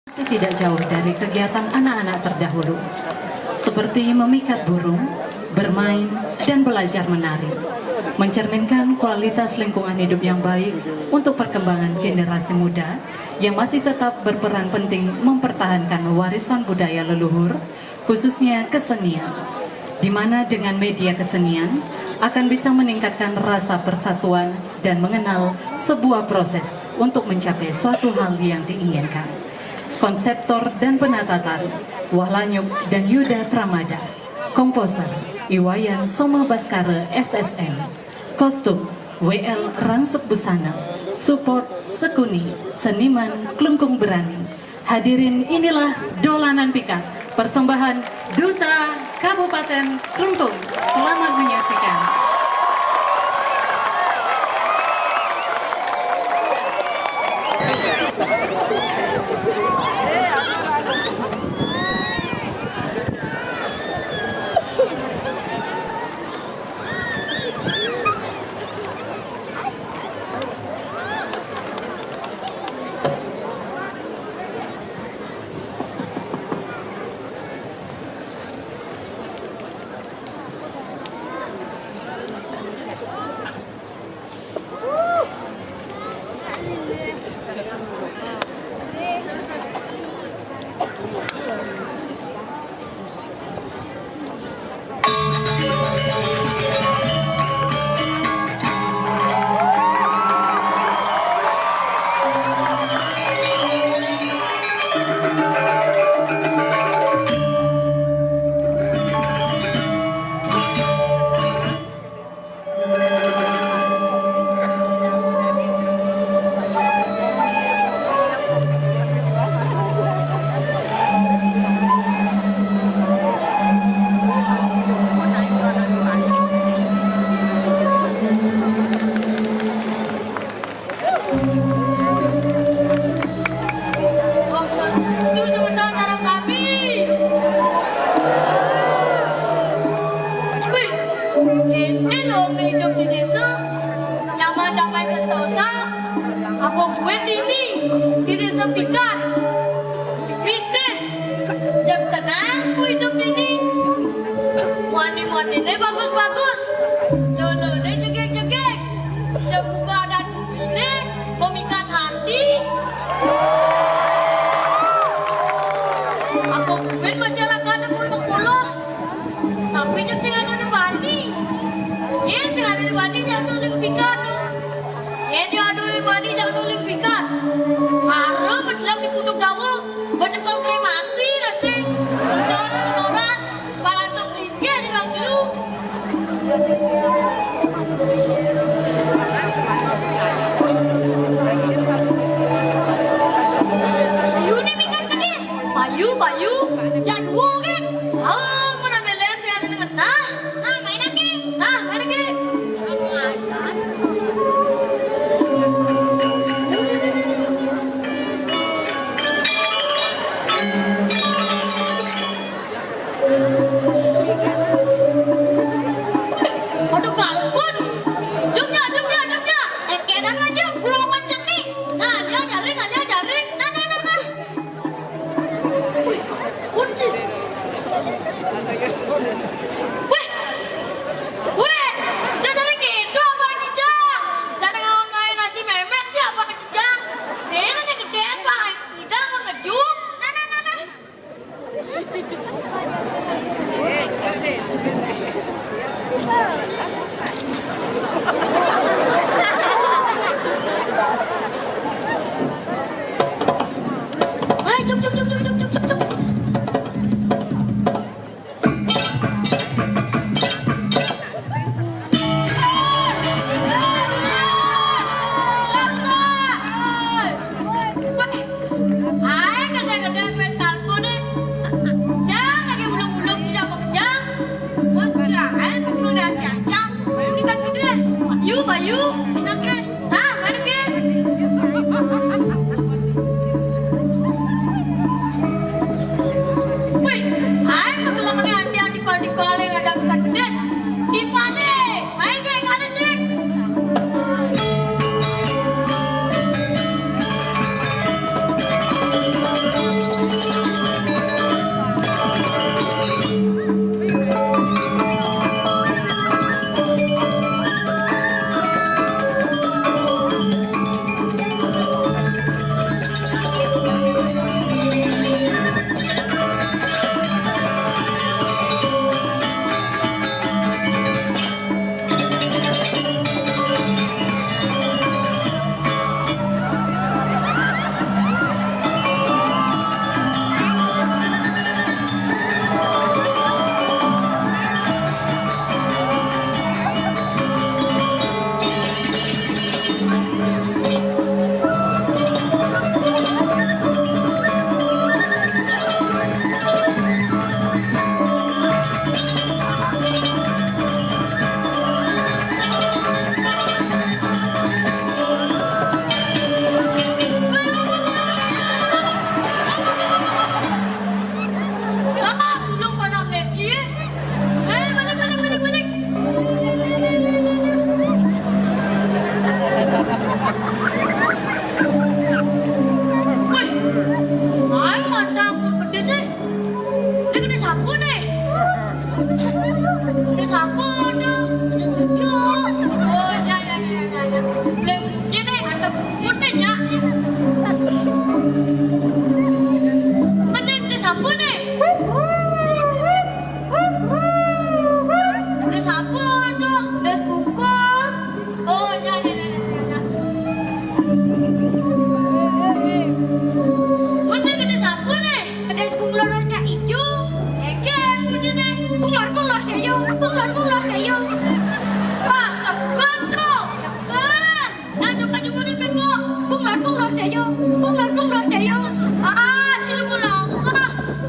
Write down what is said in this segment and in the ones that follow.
Masih tidak jauh dari kegiatan anak-anak terdahulu, seperti memikat burung, bermain, dan belajar menari, mencerminkan kualitas lingkungan hidup yang baik untuk perkembangan generasi muda yang masih tetap berperan penting mempertahankan warisan budaya leluhur, khususnya kesenian, di mana dengan media kesenian akan bisa meningkatkan rasa persatuan dan mengenal sebuah proses untuk mencapai suatu hal yang diinginkan. Konseptor dan penata tari Wahlanyuk dan Yuda Pramada, komposer Iwayan Soma Baskara SSM, kostum WL Rangsuk Busana, support Sekuni, seniman Klungkung Berani. Hadirin, inilah Dolanan Pikat, persembahan Duta Kabupaten Klungkung. Selamat menyaksikan. Ada siapa tuh? Ada cucu. Oh, ya. Boleh bunyi deh, ada bubur deh ya. Mana ada siapa nih? Ada siapa tuh? Ada kukur. Oh, ya. Mana ada siapa nih? Ada sepuluh warna hijau. Egen bunyi deh. Bunglor kayu. Wah, segan tuh. Segan. Nah, coba jemputin Bengo. Bunglor kayu. Sini pulang.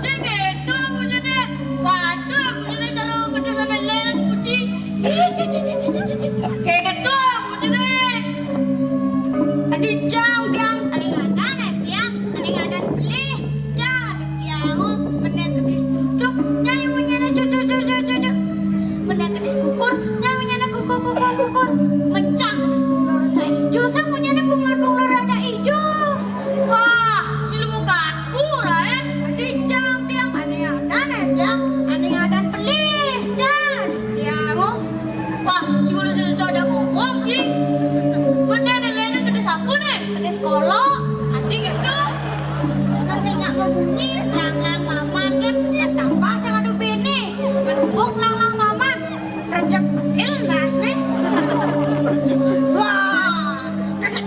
Segitu bunyi deh. Waduh, bunyi deh cara pedesan lelen kucing. Kayak gitu bunyi deh. Adi jang biang, adi ngadan biang, adi ngadan beli. Jang biang, mana kedis cucuk, nyai punya cucuk. Mana kedis kukur, nyai punya kukur. Mencang raja hijau, sang punya bunglor raja hijau. Wah, sini mukaku lain. Adi jang biang, adi ngadan beli. Jang biang, wah, cuma ada ngomong sih. Mana ada lelen kedis apa nih? Kedis kolok, adi gitu. Kan saya nggak membunyi, lang maman kan, tambah sang adu bini, menubung lang maman, rejek ilmas nih. Wah, keset.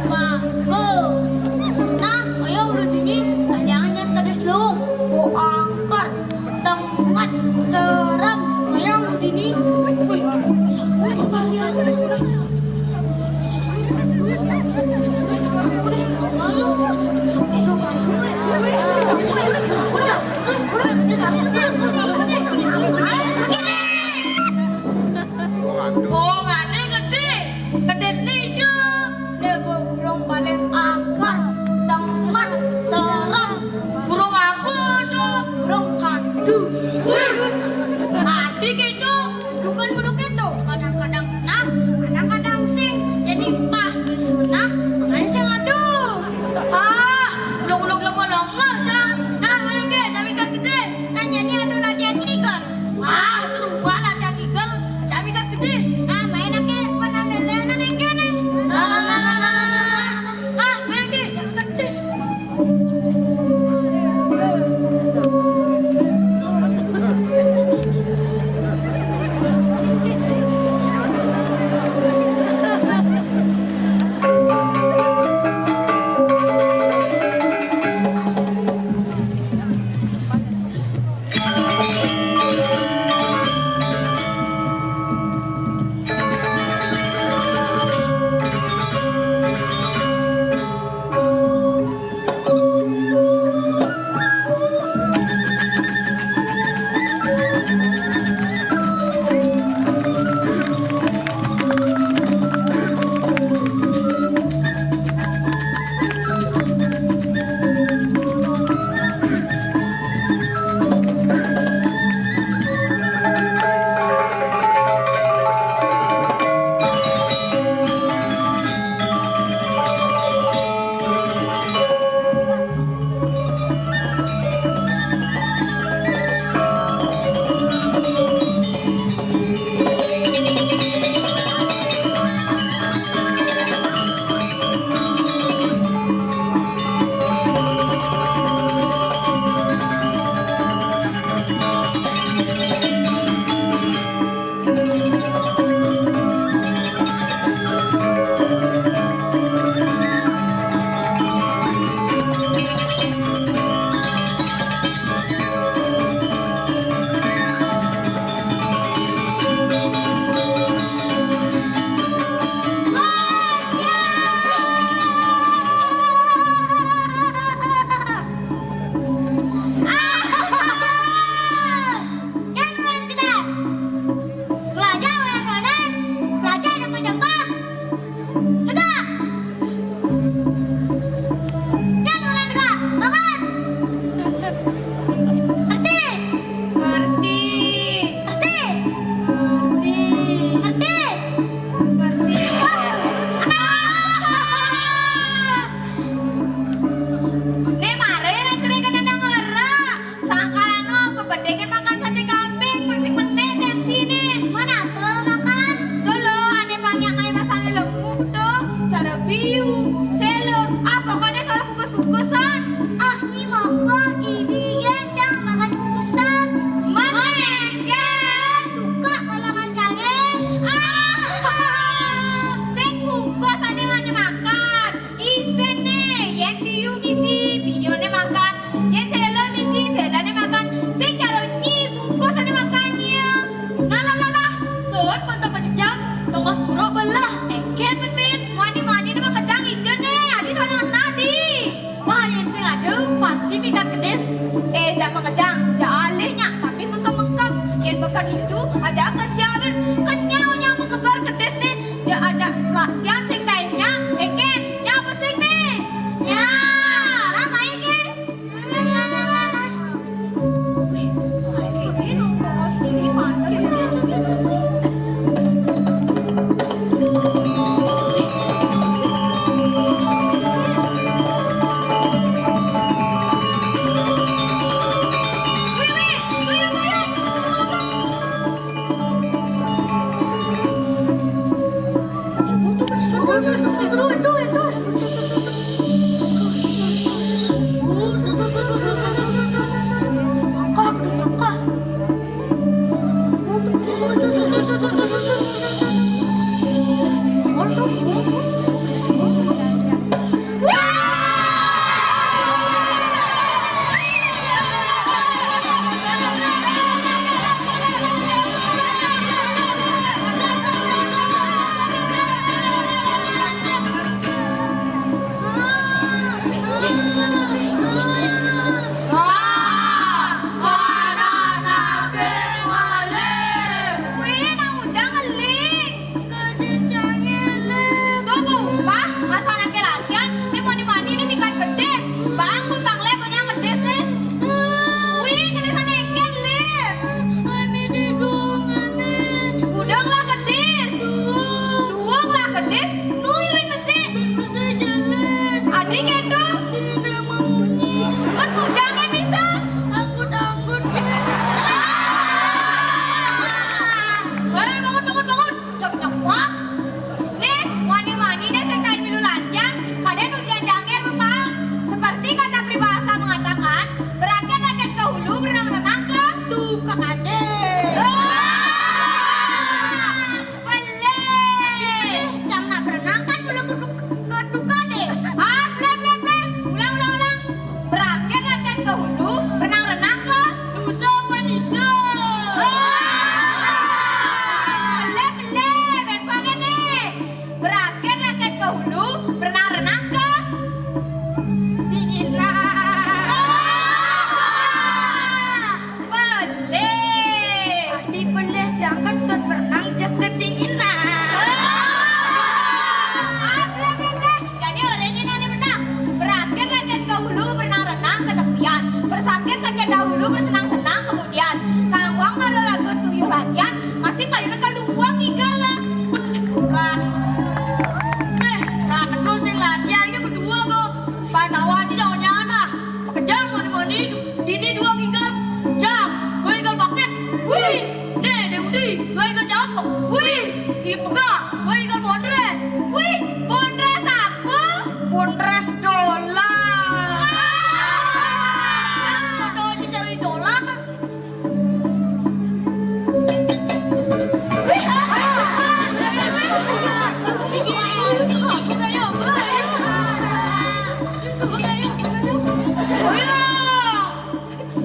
Wah, nah, ayo udah ini, kalian kedis lu, angker, tengat, seram, ayo udah ini. Wih, siapa yang Halo. Iu misi, videonya makan. Yang sela misi, selanya makan. Sing karo nyi, kosane makannya. Lah. Soal mantap baju jam, tongos buruk belah. Engken men, mani nama kacang hijau nih. Adi sana nadi. Wah, yang sing ada pasti mikat kedes. Jangan kacang, jangan alehnya, tapi mengkam-mengkam. Yang bekan itu aja kesiapan, kenyaunya mengkebar kedes nih. Ajak pelatihan sing lainnya, Eken, nyapa sing nih? Ya, nama Eken. Wih, ini kalau sendiri mantap sih.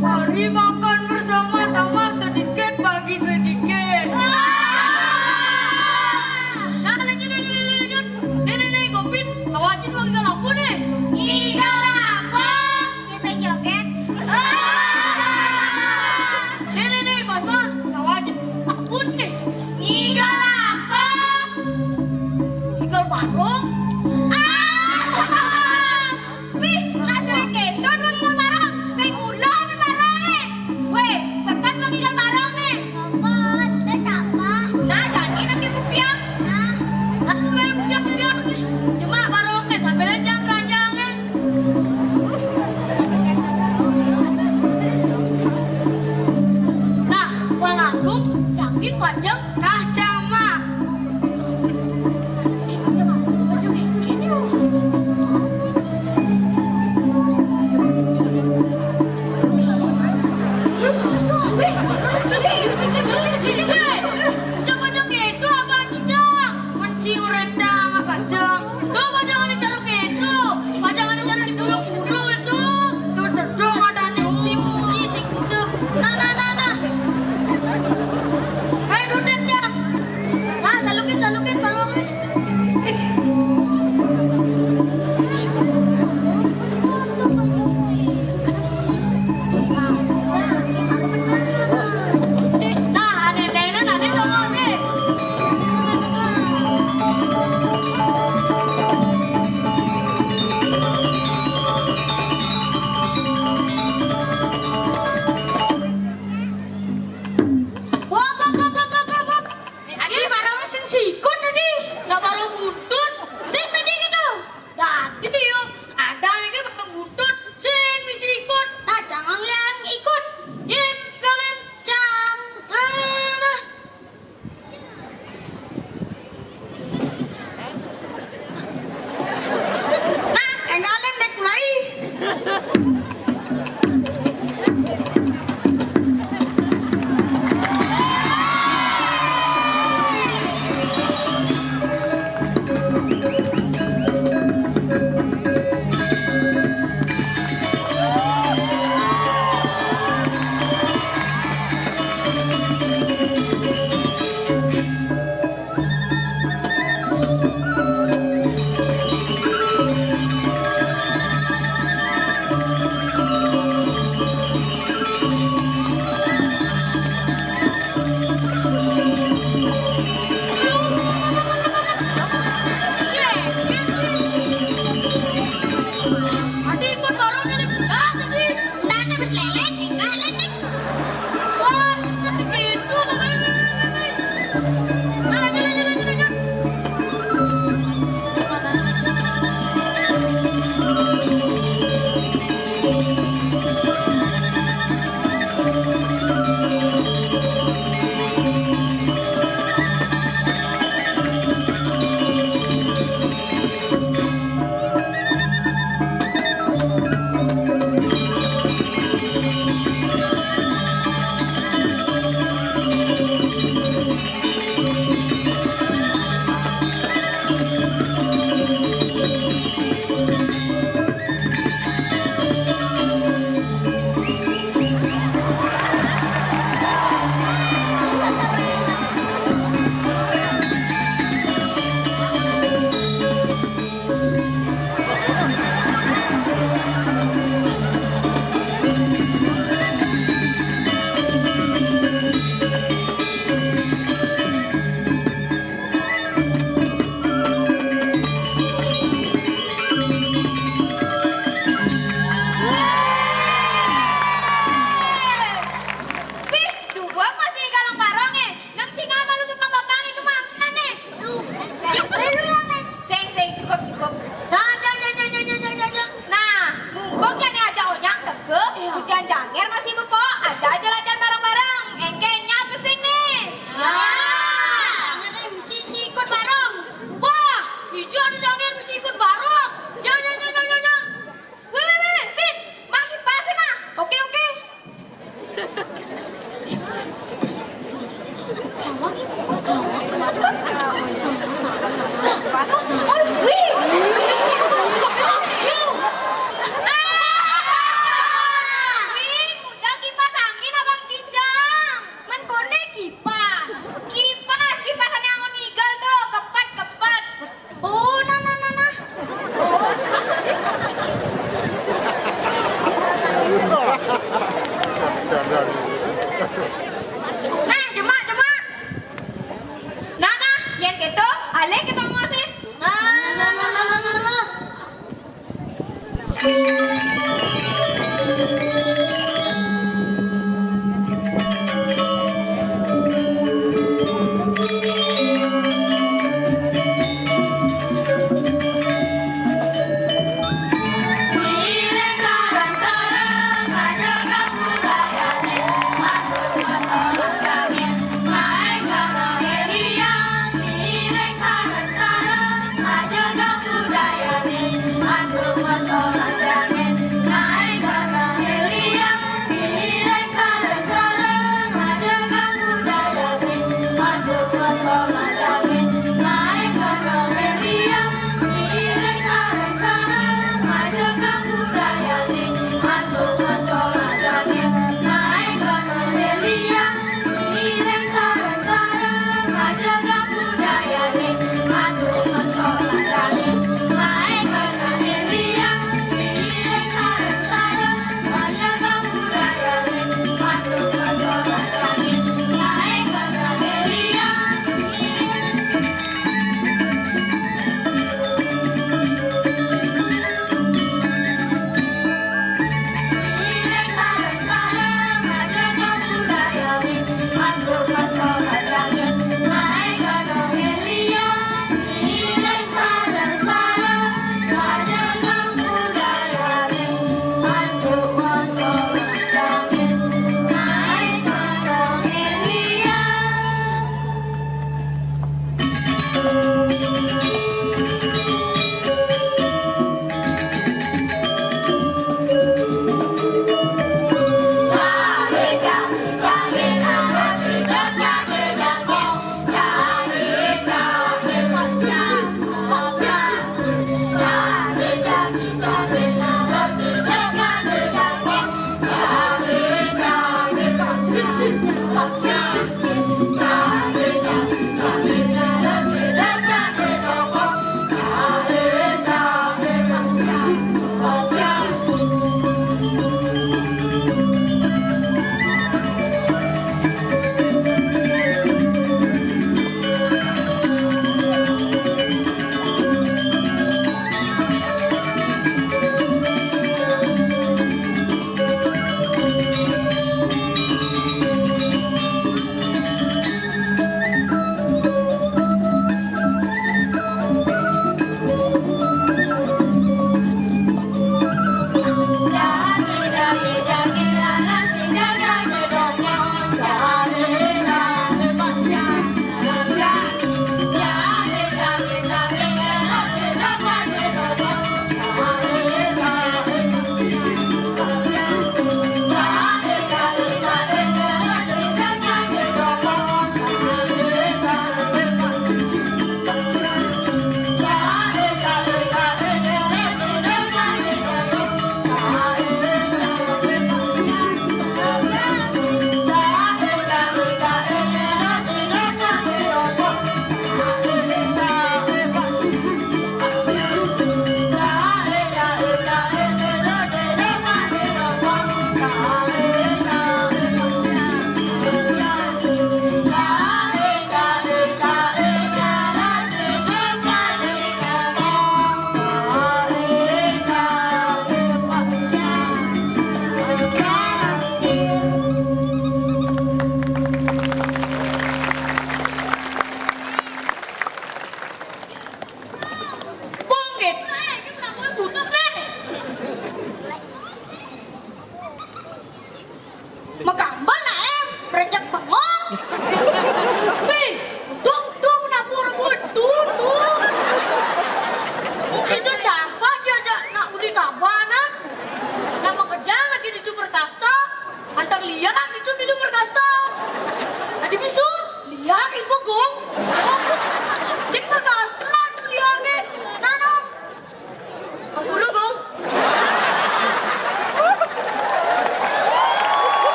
Mari makan bersama-sama sedikit bagi sedikit. Nah, lanjut. Adi ikut baru nih. Dah sedih. Dah saya berselelek, enggak lenek. Wah, tapi gitu namanya. Jalan. Wih, dua masih galang barongnya. Lang singa malu tukang papangin lumakan nih. Duh, seng cukup. Nah, jang. Nah, mumpung yang diajak ojang teke, hujan janger masih bepo, aja jalan bareng-bareng. Engkenya pesing nih. Jangan mesti ikut bareng. Wah, hijau ada janger mesti ikut bareng. Jangan. Wih, Pin, bagi pasin ah. Oke. Wih, Ujang kipas angin abang Cicang. Men kone kipas. Kipasan yang ngonigal tuh, kepat. Oh, nah. Nah, jemak. Nah, yang gitu, ale kita ngasih. Nah. Milih sarang-sarang, aja kamu layani, mantul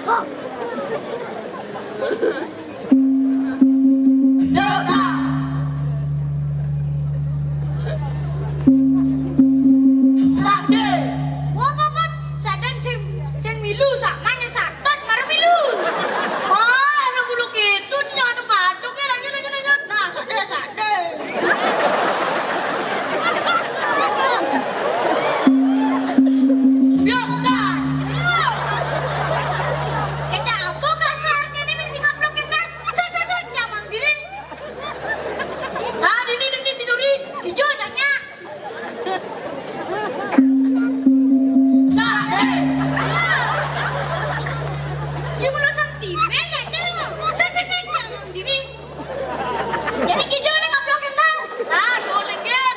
Sade. Wah, Papa, sadeng sing milu sakmane satot karo milu. Wah, ana bulu gitu jangan aduk-aduk ya lanjut. Nah, sade. Biasa. Kita apa kasar kene ming sing ngaplokin das. Set nyaman gini. Ah, dini siduri. Hijau tanya. Cuma sakti, mega tuh. Set jangan dini. Jadi kijau nih ngaplokin das. Ah, tuh dengen.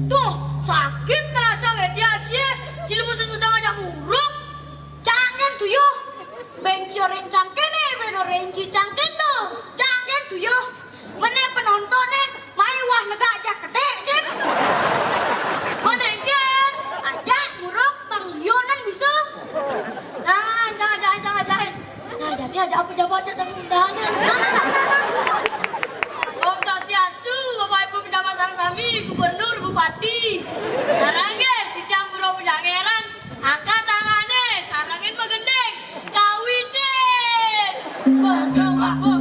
Tuh, sakit nah cewek dia aja. Cilemusan sedang ada muruk. Jangan tuh yo. Benci orang cangkene, beno renci cangken tuh. Jangan tuh yo. Mana penontonnya, main wah negak aja gede kan. Mana kan? Aja muruk Bang Lionan bisa. Nah, jangan. Nah, jadi aja aku jawabnya dan undangan. Om Swastiastu, Bapak Ibu Pejabat Sami, Gubernur, Bupati. Sarangnya dicampur om jangeran, angkat tangannya, sarangin megendeng, kawitin. Oh,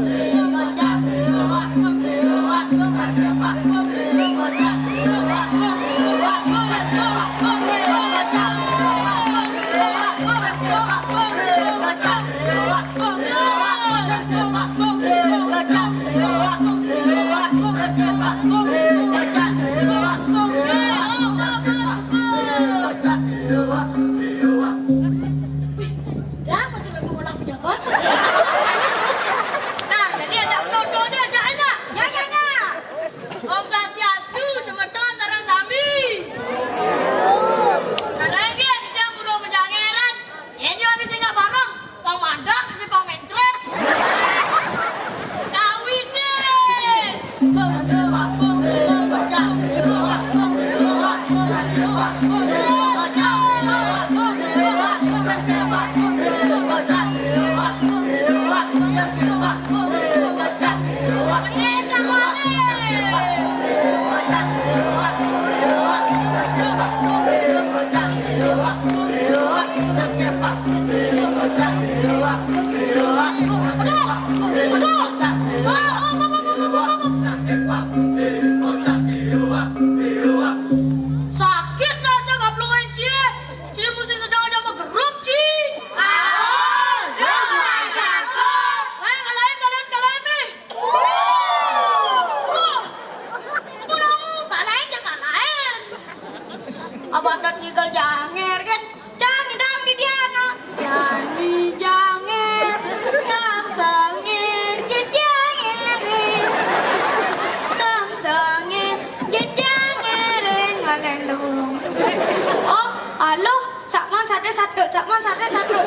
dakman satu.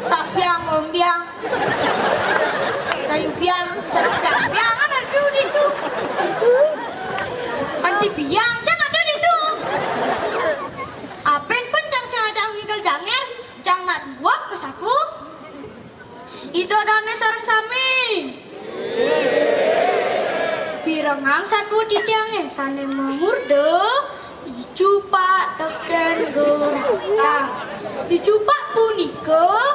Sak biang ngombiang. Kayu biang, biang kan ada di itu. Kan di biang, jangan ada di itu. Apen pun jang sengaja ngikal janger, jang nak dua plus aku. Itu adanya sarang sami. Birengang satu di tiangnya sane mengurde. Ijupak teken gerang. Ijupak punika